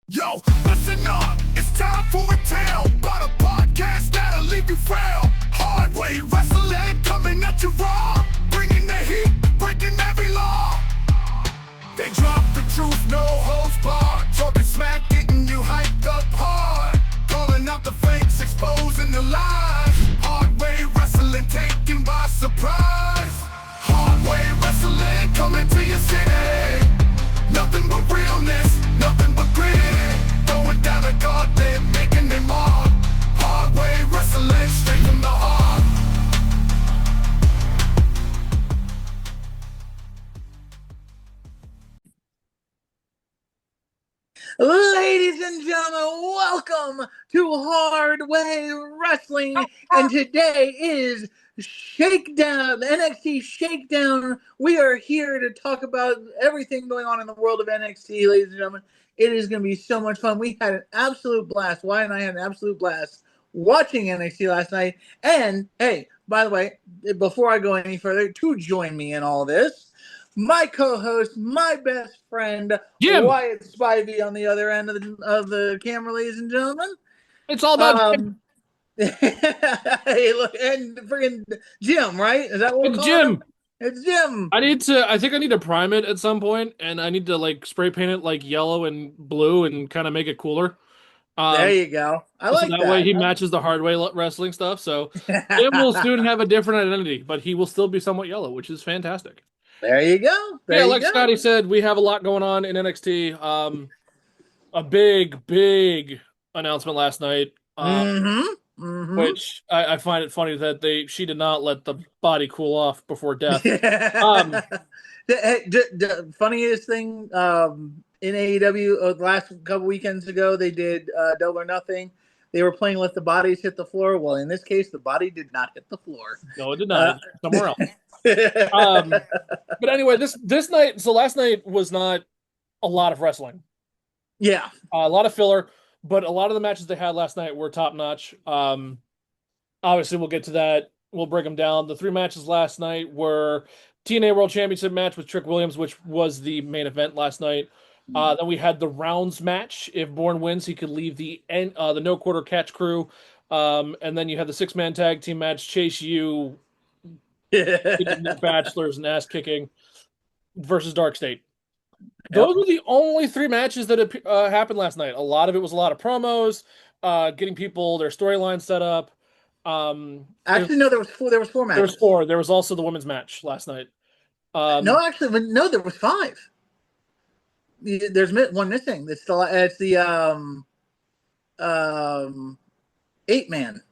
Yo, listen up, it's time for a tale about a podcast that'll leave you frail. Hard way wrestling coming at you raw, bringing the heat, breaking every law. They drop the truth, no holds barred, talking smack, getting you hyped up hard, calling out the fakes, exposing the lies. Hard way wrestling taken by surprise. Hard way wrestling coming to your city. Nothing but realness, nothing but grit. Going down a gauntlet, making them mark. Hard way wrestling, straight from the heart. Ladies and gentlemen, welcome to Hard Way Wrestling, and today is Shakedown, NXT Shakedown. We are here to talk about everything going on in the world of NXT, ladies and gentlemen. It is going to be so much fun. We had an absolute blast. Wyatt and I had an absolute blast watching NXT last night. And, hey, by the way, before I go any further, to join me in all this, my co-host, my best friend, Jim. Wyatt Spivey on the other end of the camera, ladies and gentlemen. It's all about Jim. Hey, look, and freaking Jim, right? Is that what we're It's calling Jim. him? It's Jim. I think I need to prime it at some point, and I need to like spray paint it like yellow and blue and kind of make it cooler. There you go. I like that way he matches the hard way wrestling stuff. So Jim will soon have a different identity, but he will still be somewhat yellow, which is fantastic. There you go. Like Scotty said, we have a lot going on in NXT. A big announcement last night. Which I find it funny that she did not let the body cool off before death. The funniest thing in AEW, last couple weekends ago, they did Double or Nothing. They were playing Let the Bodies Hit the Floor. Well, in this case, the body did not hit the floor. No, it did not. Somewhere else. But anyway, this night, so last night was not a lot of wrestling. Yeah. A lot of filler. But a lot of the matches they had last night were top-notch. Obviously, we'll get to that. We'll break them down. The three matches last night were TNA World Championship match with Trick Williams, which was the main event last night. Then we had the rounds match. If Borne wins, he could leave the no-quarter catch crew. And then you had the six-man tag team match, Chase U, Bachelors and ass-kicking versus Dark State. Those were the only three matches that happened last night. A lot of it was a lot of promos, getting people their storyline set up. Actually, no, there was four matches. There was four. There was also the women's match last night. No, there was five. There's one missing. It's the 8-man,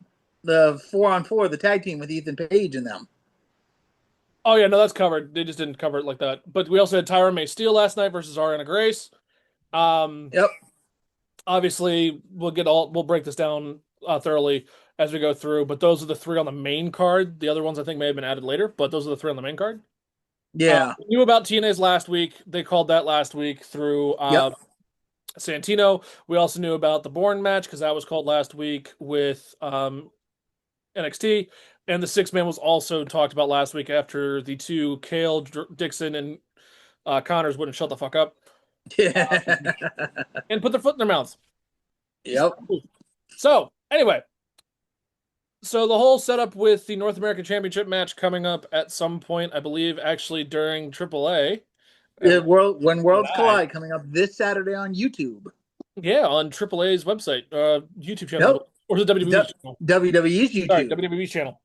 the 4-on-4, the tag team with Ethan Page in them. Oh, yeah, no, that's covered. They just didn't cover it like that. But we also had Tyra Mae Steele last night versus Ariana Grace. Yep. Obviously, we'll break this down thoroughly as we go through. But those are the three on the main card. The other ones I think may have been added later, but those are the three on the main card. Yeah. We knew about TNA's last week. They called that last week through Santino. We also knew about the Borne match because that was called last week with NXT. And the six-man was also talked about last week after the two, Kale, Dixon, and Connors wouldn't shut the fuck up. And put their foot in their mouths. Yep. So, anyway. So, the whole setup with the North American Championship match coming up at some point, I believe, actually during AAA. When Worlds Collide, coming up this Saturday on YouTube. Yeah, on AAA's website, YouTube channel. Nope. Or the WWE channel. WWE's YouTube. Sorry, WWE channel.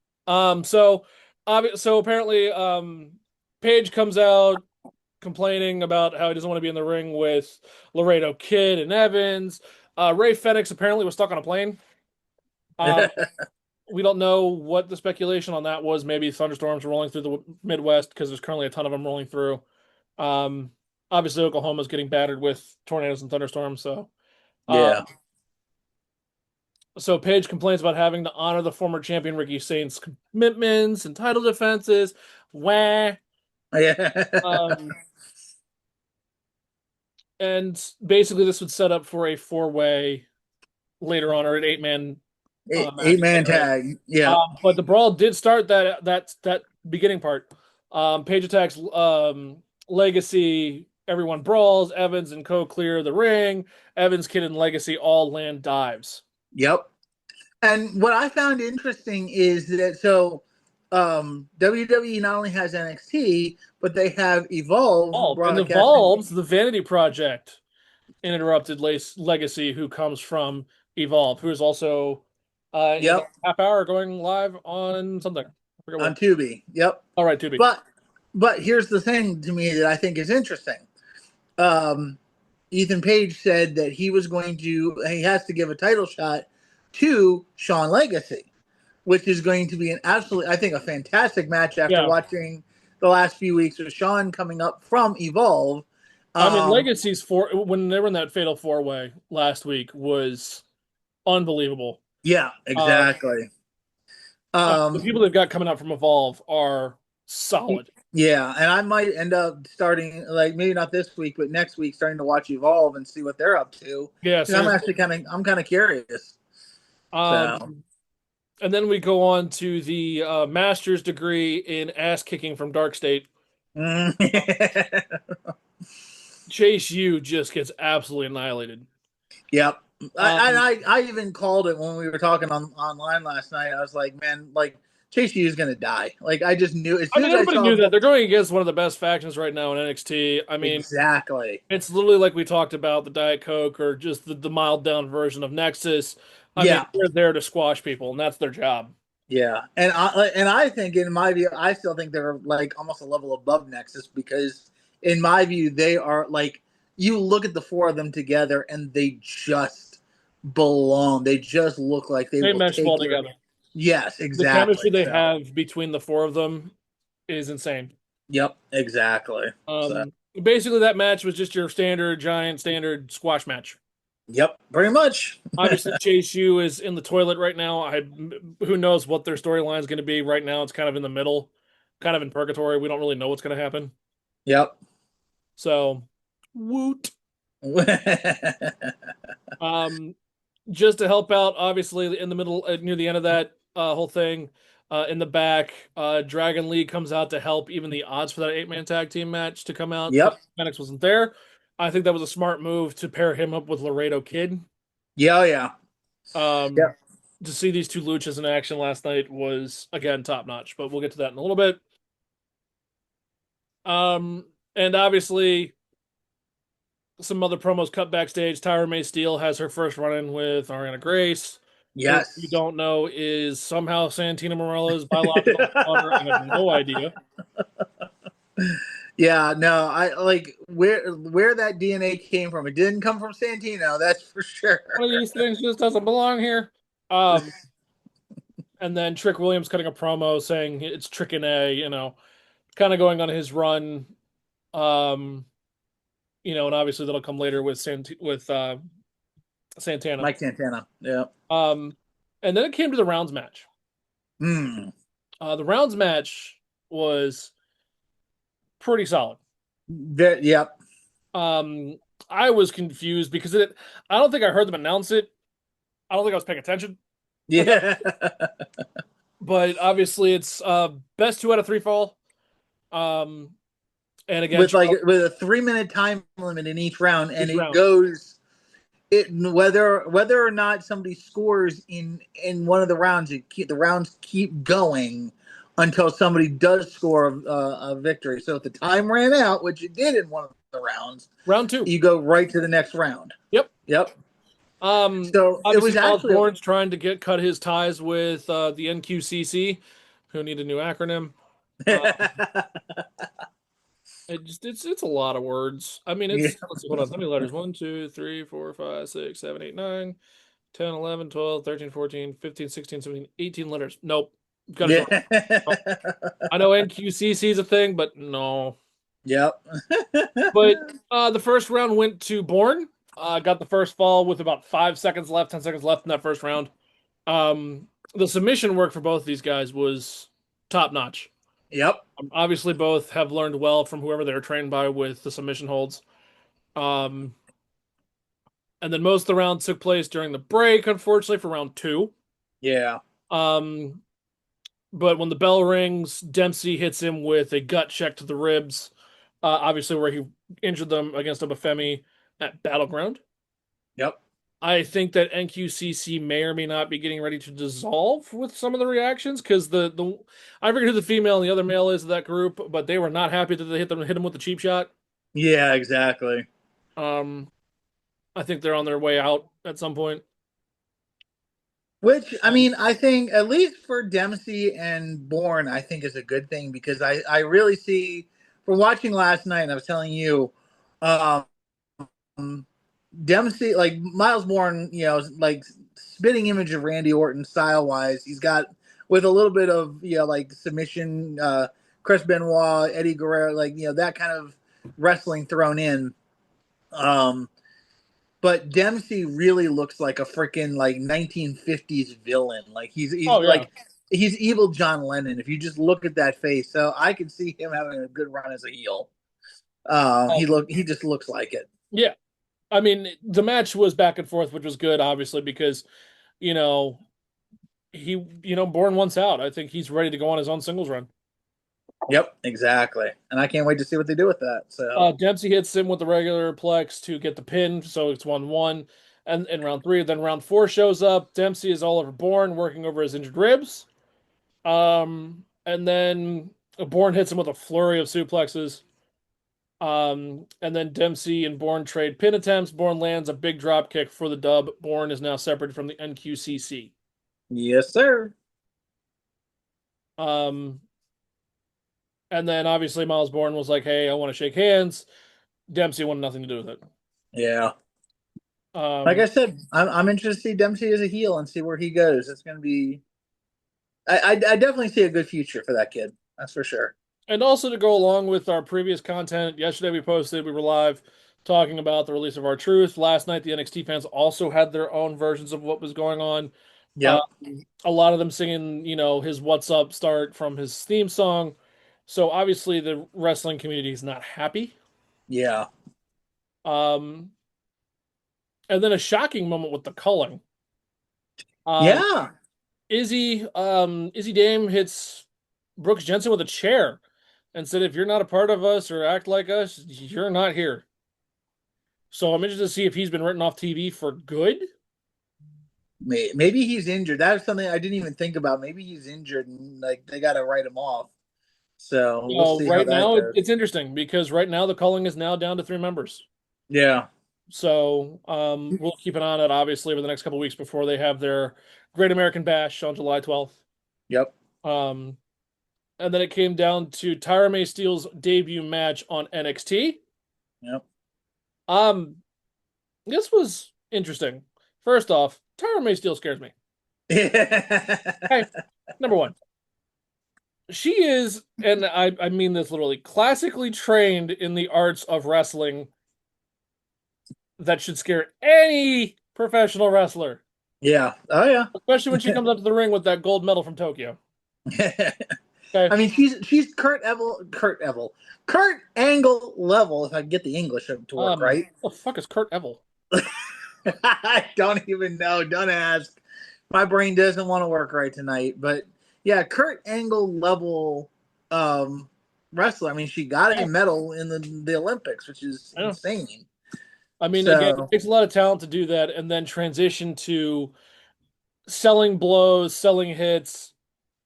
So apparently, Paige comes out complaining about how he doesn't want to be in the ring with Laredo Kid and Evans. Ray Fenix apparently was stuck on a plane. We don't know what the speculation on that was. Maybe thunderstorms are rolling through the Midwest because there's currently a ton of them rolling through. Obviously, Oklahoma's getting battered with tornadoes and thunderstorms. So, yeah. So Paige complains about having to honor the former champion Ricky Saint's commitments and title defenses. Wah. Yeah. And basically this would set up for a four-way later on, or an eight-man tag. Yeah. But the brawl did start that beginning part. Paige attacks Legacy everyone brawls. Evans and Co clear the ring. Evans, Kid, and Legacy all land dives. Yep. And what I found interesting is that WWE not only has NXT, but they have Evolve And broadcasting. Evolves the Vanity Project interrupted Legacy, who comes from Evolve, who is also in Yep, about a half hour going live on something. I forget on what. Tubi. Yep. All right, Tubi. But here's the thing to me that I think is interesting. Um, Ethan Page said that he has to give a title shot to Sean Legacy, which is going to be I think, a fantastic match after Yeah. watching the last few weeks with Sean coming up from Evolve. I mean, Um, Legacy's when they were in that Fatal 4-Way last week was unbelievable. yeah, Uh, exactly. the Um, people they've got coming out from Evolve are solid. yeah, and I might end up starting, like, maybe not this week, but next week, starting to watch Evolve and see what they're up to. Yeah, And seriously. I'm kind of curious. So, Um, and then we go on to the master's degree in ass kicking from Dark State. Chase U just gets absolutely annihilated. yep. Um, I even called it when we were talking online last night. I was like, man, like, Chase U is gonna die. Like, I just knew as I soon mean, as I everybody saw knew him. that they're going against one of the best factions right now in NXT. I mean, Exactly. it's literally like we talked about the Diet Coke or just the mild down version of Nexus. I mean, Yeah, they're there to squash people, and that's their job. yeah. And I think, in my view, I still think they're like almost a level above Nexus, because in my view they are like, you look at the four of them together and they just belong. They just look like they They will mesh take well care of. together. Yes, The chemistry exactly. they So, have between the four of them is insane. yep, exactly. So, Basically, that match was just your standard giant standard squash match. yep, pretty much. Obviously, Chase U is in the toilet right now. Who knows what their storyline is going to be right now? It's kind of in the middle, kind of in purgatory. We don't really know what's going to happen. Yep. So, woot. Um, just to help out, obviously, in the middle, near the end of that whole thing, in the back, Dragon Lee comes out to help even the odds for that 8-man tag team match to come out because Yep. Fenix wasn't there. I think that was a smart move to pair him up with Laredo Kid. Yeah, yeah. Um, Yep. to see these two luchas in action last night was again top notch, but we'll get to that in a little bit. And obviously some other promos cut backstage. Tyra Mae Steele has her first run-in with Ariana Grace, who you Yes. don't know is somehow Santina Morella's biological daughter. I have no idea. Yeah, no, I like where that DNA came from. It didn't come from Santino, that's for sure. One of these things just doesn't belong here. Um, and then Trick Williams cutting a promo saying it's Trick and A, kind of going on his run. Um, and obviously that'll come later with Santana. Mike Santana. Yeah. Um, and then it came to the rounds match. Hmm. The rounds match was pretty solid. Yep. I was confused because I don't think I heard them announce it. I don't think I was paying attention. Yeah. But obviously it's best 2 out of 3 fall. And again, with a 3-minute time limit in each round, and each it round. goes whether or not somebody scores in one of the rounds, the rounds keep going until somebody does score a victory. So if the time ran out, which it did in one of the rounds, round 2, you go right to the next round. Yep. So obviously it was actually Borne's trying to cut his ties with the NQCC, who need a new acronym. It's a lot of words. I mean, yeah. let's see, hold on. How many letters? 1, 2, 3, 4, 5, 6, 7, 8, 9, 10, 11, 12, 13, 14, 15, 16, 17, 18 letters. Nope. Got it wrong. I know NQCC is a thing, but no. Yep. But the first round went to Borne. Got the first fall with about 5 seconds left, 10 seconds left in that first round. The submission work for both of these guys was top notch. Yep. Obviously, both have learned well from whoever they're trained by with the submission holds. And then most of the rounds took place during the break, unfortunately, for round 2. Yeah. But when the bell rings, Dempsey hits him with a gut check to the ribs. obviously where he injured them against Obafemi at Battleground. Yep. I think that NQCC may or may not be getting ready to dissolve with some of the reactions because the I forget who the female and the other male is of that group, but they were not happy that they hit him with the cheap shot. Yeah, exactly. Um, I think they're on their way out at some point. Which I mean, I think at least for Dempsey and Borne, I think is a good thing because I really see from watching last night, and I was telling you, um, Dempsey like Myles Borne, like spitting image of Randy Orton style wise. He's got with a little bit of like submission, Chris Benoit, Eddie Guerrero, like that kind of wrestling thrown in. Um, but Dempsey really looks like a freaking like 1950s villain. Like he's Oh yeah, like he's evil John Lennon. If you just look at that face, so I can see him having a good run as a heel. He just looks like it. yeah. I mean, the match was back and forth, which was good, obviously, because you know Bourne wants out. I think he's ready to go on his own singles run. Yep, exactly. And I can't wait to see what they do with that. So Dempsey hits him with the regular plex to get the pin, so it's 1-1. And in round three, then round four shows up. Dempsey is all over Bourne, working over his injured ribs. And then Bourne hits him with a flurry of suplexes. And then Dempsey and Bourne trade pin attempts. Bourne lands a big drop kick for the dub. Bourne is now separated from the NQCC. yes, sir. Um, and then obviously Myles Bourne was like, "Hey, I want to shake hands." Dempsey wanted nothing to do with it. Yeah. Like I said, I'm interested to see Dempsey as a heel and see where he goes. It's going to be. I definitely see a good future for that kid. That's for sure. And also to go along with our previous content, yesterday we were live talking about the release of our truth. Last night, the NXT fans also had their own versions of what was going on. Uh, Yep. a lot of them singing, his "What's Up" start from his theme song. So obviously, the wrestling community is not happy. Yeah. Um, and then a shocking moment with the culling. Um, Yeah. Izzy Dame hits Brooks Jensen with a chair and said, "If you're not a part of us or act like us, you're not here." So I'm interested to see if he's been written off TV for good. Maybe he's injured. That's something I didn't even think about. Maybe he's injured and like they got to write him off. So we'll So see how right that now goes. it's interesting because right now the calling is now down to 3 members. Yeah. So we'll keep an eye on it obviously over the next couple of weeks before they have their Great American Bash on July 12th. Yep. Um, and then it came down to Tyra Mae Steele's debut match on NXT. Yep. Um, this was interesting. First off, Tyra Mae Steele scares me. Okay, number one. She is, and I mean this literally, classically trained in the arts of wrestling that should scare any professional wrestler, Yeah. Oh yeah. especially when she comes up to the ring with that gold medal from Tokyo. Okay. I mean, she's Kurt Angle level. If I can get the English to work right. What the fuck is Kurt Evil? I don't even know. Don't ask. My brain doesn't want to work right tonight. But yeah, Kurt Angle level wrestler. I mean, she got a medal in the Olympics, which is insane. I mean, again, it takes a lot of talent to do that and then transition to selling blows, selling hits,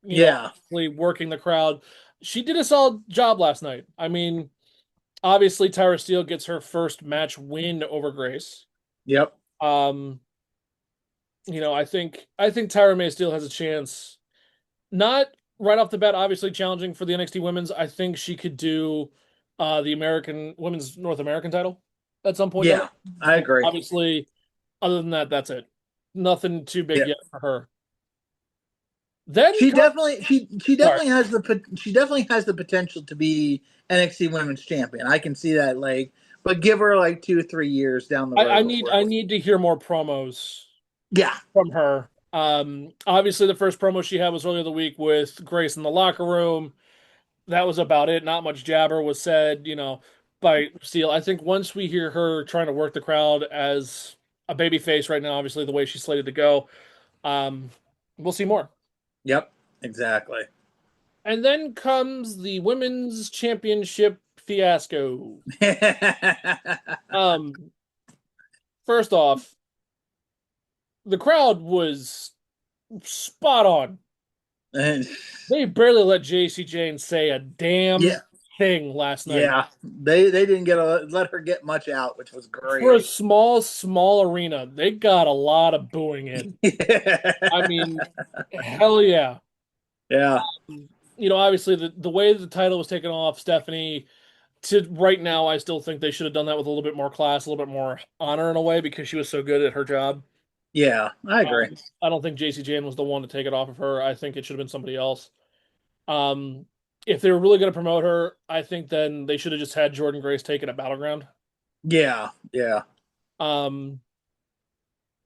working the crowd. She did a solid job last night. I mean, obviously Tyra Steele gets her first match win over Grace. Yep. I think Tyra Mae Steele has a chance. Not right off the bat, obviously challenging for the NXT Women's. I think she could do the American Women's North American title at some point. Yeah, I agree. Obviously, other than that, that's it. Nothing too big yet for her. Then she definitely has the potential to be NXT Women's Champion. I can see that. But give her 2 or 3 years down the road. I need to hear more promos. Yeah, from her. Obviously, the first promo she had was earlier the week with Grace in the locker room. That was about it. Not much jabber was said, by Steele. I think once we hear her trying to work the crowd as a baby face right now, obviously the way she's slated to go, we'll see more. Yep, exactly. And then comes the women's championship fiasco. First off, the crowd was spot on. They barely let JC Jane say a damn Yeah, thing last night. yeah. They didn't let her get much out, which was For a great. small arena, they got a lot of booing in. I mean, hell yeah. Yeah, Obviously the way the title was taken off Stephanie to right now, I still think they should have done that with a little bit more class, a little bit more honor in a way because she was so good at her job. yeah. I agree. I don't think JC Jane was the one to take it off of her. I think it should have been somebody else. Um, if they were really going to promote her, I think then they should have just had Jordan Grace take it at Battleground. Yeah, yeah. Um,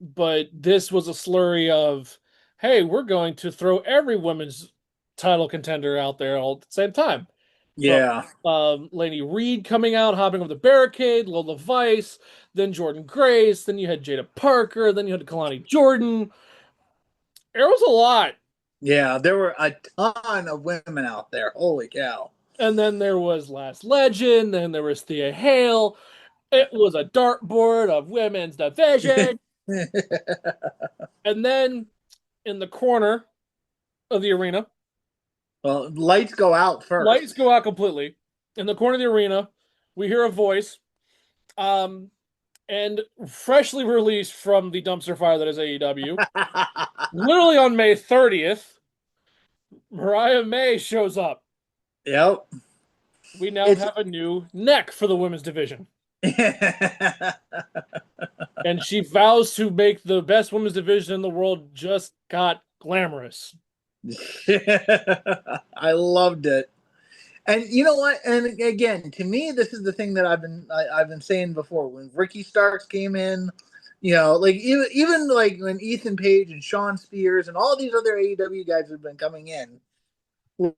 but this was a slurry of, hey, we're going to throw every women's title contender out there all at the same time. From Yeah. Lainey Reed coming out, hopping over the barricade, Lola Vice, then Jordan Grace, then you had Jada Parker, then you had Kalani Jordan. There was a lot. Yeah, there were a ton of women out there. Holy cow. And then there was Last Legend, then there was Thea Hale. It was a dartboard of women's division. And then in the corner of the arena, Well, lights go out first. lights go out completely. In the corner of the arena, we hear a voice. And freshly released from the dumpster fire that is AEW, literally on May 30th, Mariah May shows up. Yep. We now have a new neck for the women's division. And she vows to make the best women's division in the world just got glamorous. I loved it. And you know what? And again, to me, this is the thing that I've been saying before. When Ricky Starks came in, like even like when Ethan Page and Sean Spears and all these other AEW guys have been coming in,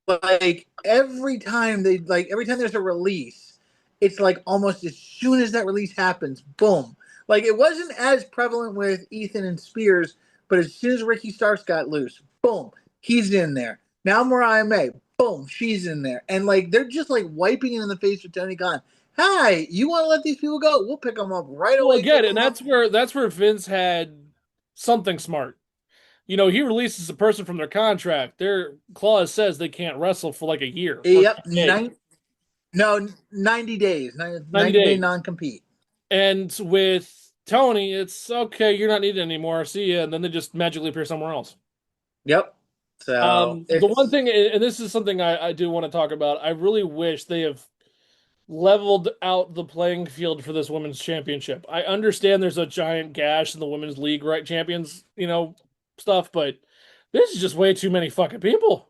like every time there's a release, it's like almost as soon as that release happens, boom. Like it wasn't as prevalent with Ethan and Spears, but as soon as Ricky Starks got loose, boom, he's in there. Now Mariah May, boom, she's in there. And like they're just like wiping it in the face with Tony Khan. Hi, you want to let these people go? We'll pick them up right away. Well, again, and that's where Vince had something smart. He releases a person from their contract. Their clause says they can't wrestle for like a year. Yep, 90 days, 90 day non-compete. And with Tony, it's okay, you're not needed anymore. See ya. And then they just magically appear somewhere else. Yep. So the one thing, and this is something I do want to talk about, I really wish they have leveled out the playing field for this women's championship. I understand there's a giant gash in the women's league, right? Champions, stuff, but this is just way too many fucking people.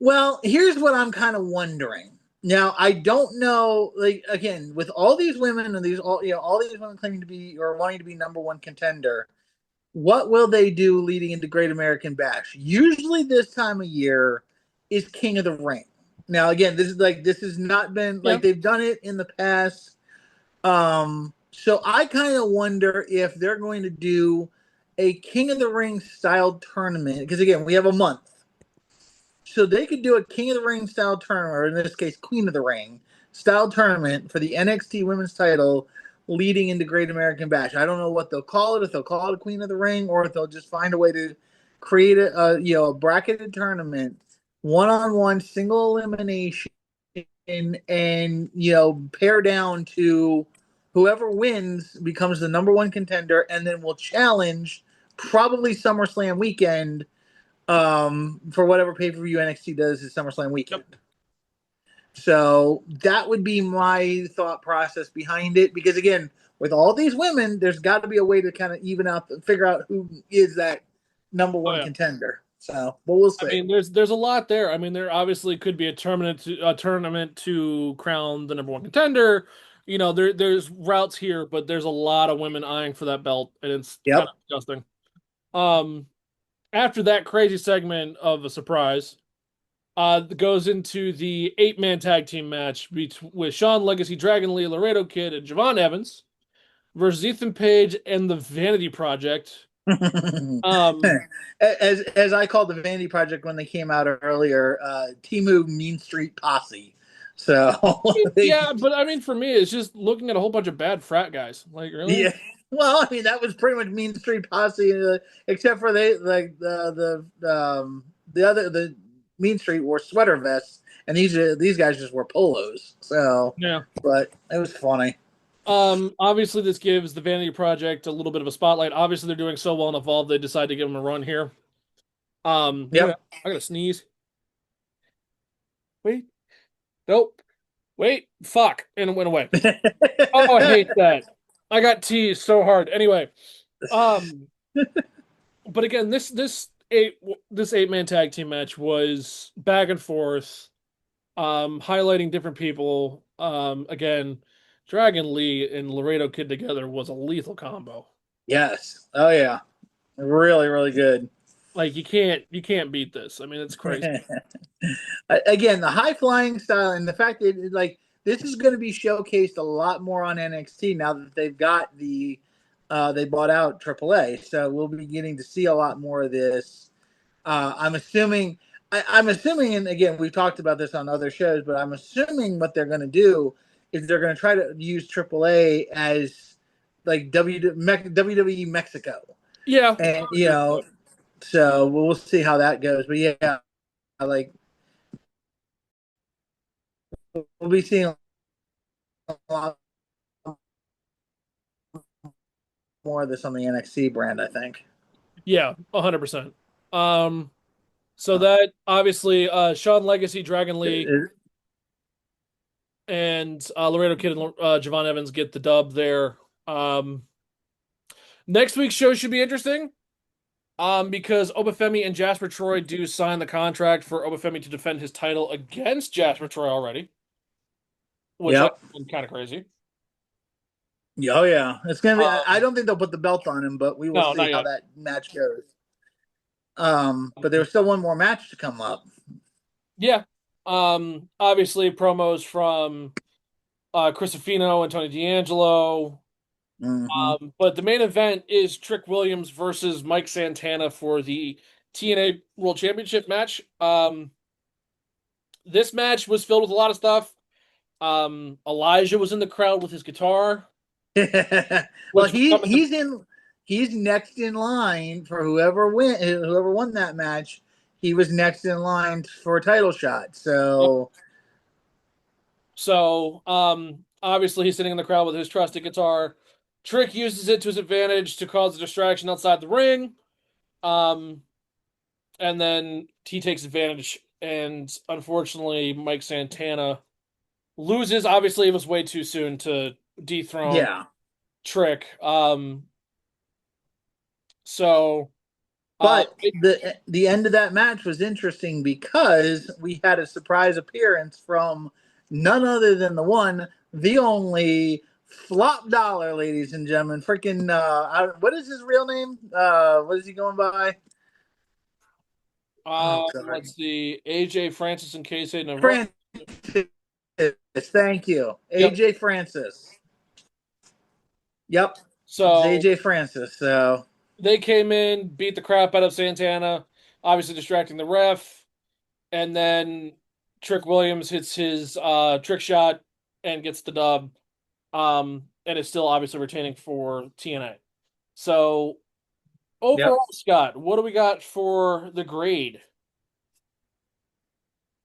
Well, here's what I'm kind of wondering. Now, I don't know, like, again, with all these women and all these women claiming to be or wanting to be number one contender, what will they do leading into Great American Bash? Usually this time of year is King of the Ring. Now, again, this has not been like they've done it in the past. So I kind of wonder if they're going to do a King of the Ring style tournament because again, we have a month. So they could do a King of the Ring style tournament, or in this case, Queen of the Ring style tournament for the NXT Women's title leading into Great American Bash. I don't know what they'll call it, if they'll call it a Queen of the Ring, or if they'll just find a way to create a bracketed tournament, one-on-one, single elimination, and pare down to whoever wins becomes the number one contender, and then will challenge probably SummerSlam weekend for whatever pay-per-view NXT does is SummerSlam weekend. Yep. So that would be my thought process behind it. Because again, with all these women, there's got to be a way to kind of even out, figure out who is that number one contender. So, but we'll see. I mean, there's a lot there. I mean, there obviously could be a tournament to crown the number one contender. There's routes here, but there's a lot of women eyeing for that belt, and it's kind of disgusting. After that crazy segment of a surprise, goes into the 8-man tag team match with Shawn Legacy, Dragon Lee, Laredo Kid, and Javon Evans versus Ethan Page and the Vanity Project. As I called the Vanity Project when they came out earlier, Timu Mean Street Posse. So they, Yeah, but I mean, for me, it's just looking at a whole bunch of bad frat guys. Like, really? yeah. Well, I mean, that was pretty much Mean Street Posse, except for they like the Mean Street wore sweater vests, and these guys just wore polos. So, Yeah. but it was funny. Obviously, this gives the Vanity Project a little bit of a spotlight. Obviously, they're doing so well in Evolve, they decide to give them a run here. Yep. I gotta sneeze. Wait, nope. Wait, fuck, and it went away. Oh, I hate that. I got teased so hard. Anyway, um, but again, this eight-man tag team match was back and forth, highlighting different people. Again, Dragon Lee and Laredo Kid together was a lethal combo. Yes. Oh yeah. Really, really good. Like you can't beat this. I mean, it's crazy. Again, the high flying style and the fact that like this is going to be showcased a lot more on NXT now that they've got they bought out AAA, so we'll be getting to see a lot more of this. I'm assuming. I'm assuming, and again, we've talked about this on other shows, but I'm assuming what they're going to do is they're going to try to use AAA as like WWE Mexico, Yeah. and so we'll see how that goes. But yeah, like we'll be seeing a lot more of this on the NXT brand, I think. Yeah, 100%. Um, so that obviously Sean Legacy, Dragon Lee, and Laredo Kid and Javon Evans get the dub there. Um, Next week's show should be interesting. Because Obafemi and Jasper Troy do sign the contract for Obafemi to defend his title against Jasper Troy already, which I Yep. find kind of crazy. Oh yeah, it's gonna be. I Um, don't think they'll put the belt on him, but we will no, see not how yet. that match goes. But there was still one more match to come up. Yeah. Obviously promos from Crisafino and Tony D'Angelo. Hmm. But the main event is Trick Williams versus Mike Santana for the TNA World Championship match. This match was filled with a lot of stuff. Elijah was in the crowd with his guitar, Well, which would come into he's next in line for whoever won that match. He was next in line for a title shot. So so obviously he's sitting in the crowd with his trusted guitar. Trick uses it to his advantage to cause a distraction outside the ring. Um, and then he takes advantage, and unfortunately, Mike Santana loses. Obviously, it was way too soon to dethrone yeah, Trick. So uh, but the end of that match was interesting because we had a surprise appearance from none other than the only Flop Dollar, ladies and gentlemen. Freaking what is his real name? What is he going by? Oh God, let's see, AJ Francis and Casey Navarro. Francis. Thank you, Yep. AJ Francis. Yep, it's So AJ Francis. So they came in, beat the crap out of Santana, obviously distracting the ref, and then Trick Williams hits his trick shot and gets the dub. And is still obviously retaining for TNA. So yep. overall, Scott, what do we got for the grade?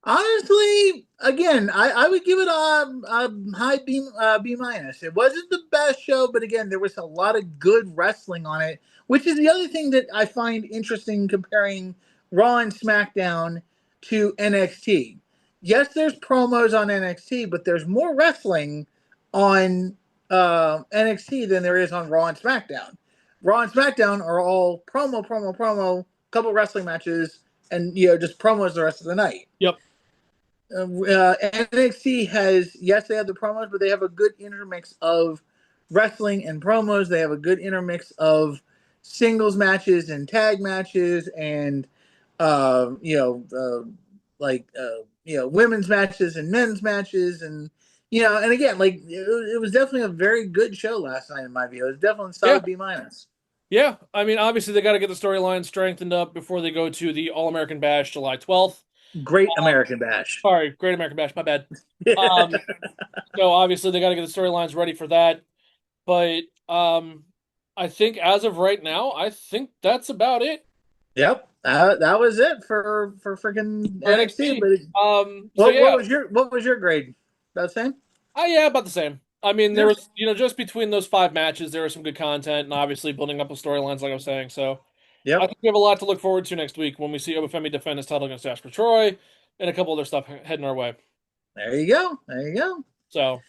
Honestly, again, I would give it a high B minus. It wasn't the best show, but again, there was a lot of good wrestling on it, which is the other thing that I find interesting comparing Raw and SmackDown to NXT. Yes, there's promos on NXT, but there's more wrestling on NXT than there is on Raw and SmackDown. Raw and SmackDown are all promo, couple wrestling matches, and just promos the rest of the night. Yep. NXT has, yes, they have the promos, but they have a good intermix of wrestling and promos. They have a good intermix of singles matches and tag matches, and women's matches and men's matches, and and again, like it was definitely a very good show last night in my view. It was definitely a Yeah. solid B minus. Yeah. I mean, obviously, they got to get the storyline strengthened up before they go to the All American Bash July 12th. Great American Bash. Sorry, Great American Bash. My bad. Um, so obviously they got to get the storylines ready for that. But I think as of right now, I think that's about it Yep, that was it for freaking for NXT. NXT. But So yeah, what was your grade? About the same? yeah, about the same. I mean, there Yeah. was, just between those 5 matches, there was some good content and obviously building up the storylines, like I was saying. So I Yep. think we have a lot to look forward to next week when we see Obafemi defend his title against Jasper Troy and a couple other stuff heading our way. There you go. There you go. So,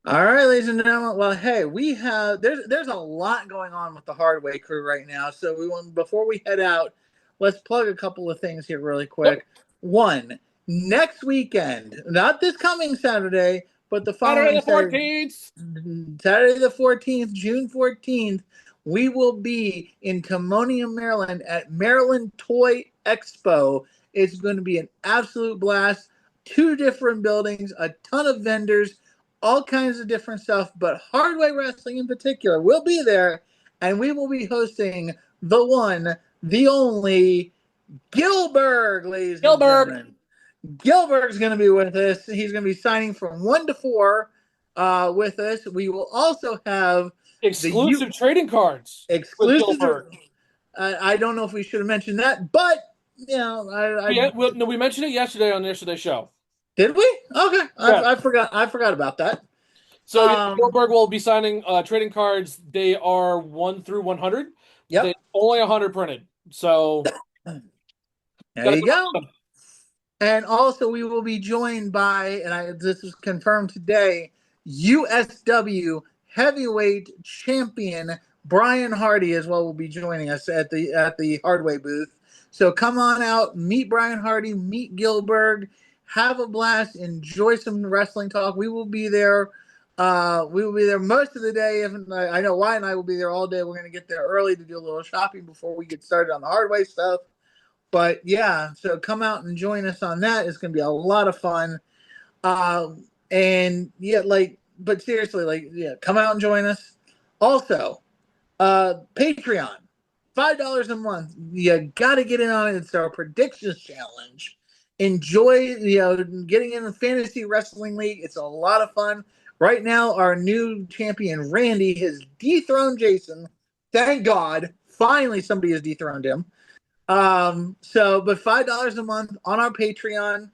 All right, ladies and gentlemen. Well, hey, we have there's a lot going on with the Hardway crew right now. So we want before we head out, let's plug a couple of things here really yep, quick. One, next weekend, not this coming Saturday, but the Saturday following the Saturday, 14th. Saturday the 14th, June 14th, we will be in Timonium, Maryland at Maryland Toy Expo. It's going to be an absolute blast. 2 different buildings, a ton of vendors, all kinds of different stuff, but Hardway Wrestling in particular will be there, and we will be hosting the one, the only Gilbert, ladies and Gilbert, gentlemen. Gilbert's going to be with us. He's going to be signing from 1 to 4 with us. We will also have the exclusive trading cards with exclusive. Gilbert. I don't know if we should have mentioned that, but No, we mentioned it yesterday on yesterday's show. did we? Okay, Yeah. I forgot. I forgot about that. So yeah, Gilbert will be signing trading cards. They are 1 through 100. Yep. They only 100 printed. So there you go. And also, we will be joined by, this is confirmed today, USW heavyweight champion Brian Hardy as well will be joining us at the Hardway booth. So come on out, meet Brian Hardy, meet Gilbert, have a blast, enjoy some wrestling talk. We will be there. We will be there most of the day. I know Wyatt and I will be there all day. We're going to get there early to do a little shopping before we get started on the Hardway stuff. But yeah, so come out and join us on that. It's going to be a lot of fun. And yeah, but seriously, come out and join us. Also, Patreon, $5 a month. You got to get in on it. It's our predictions challenge. Enjoy, getting in the fantasy wrestling league. It's a lot of fun. Right now, our new champion, Randy, has dethroned Jason. Thank God. Finally, somebody has dethroned him. But $5 a month on our Patreon.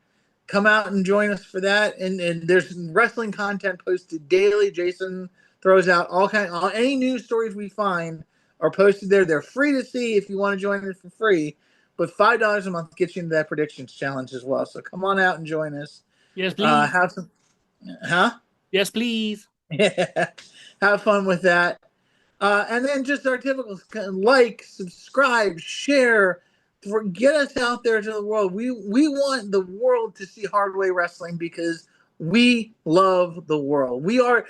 Come out and join us for that. And there's wrestling content posted daily. Jason throws out any news stories we find are posted there. They're free to see if you want to join us for free. But $5 a month gets you into that predictions challenge as well. So come on out and join us. yes, please. Have some, huh? Yes, please. Have fun with that. And then just our typical subscribe, share, get us out there to the world. We want the world to see Hardway Wrestling because we love the world. We are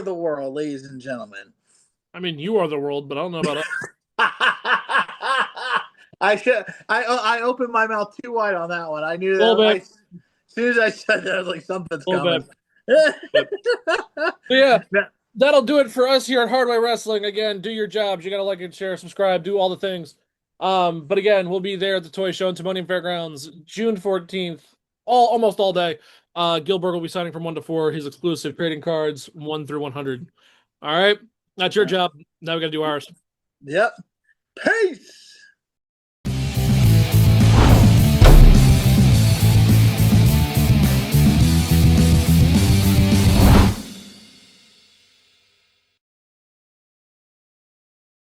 the world, ladies and gentlemen. I mean, you are the world, but I don't know about us. I opened my mouth too wide on that one. I knew that. As soon as I said that, I was like, something's coming. Yeah. That'll do it for us here at Hardway Wrestling. Again, do your jobs. You gotta like and share, subscribe, do all the things. But again, we'll be there at the toy show in Timonium Fairgrounds, June 14th, almost all day. Gilbert will be signing from 1 to 4, his exclusive trading cards, 1 through 100. All right, that's your job. Now we gotta do ours. Yep. Peace.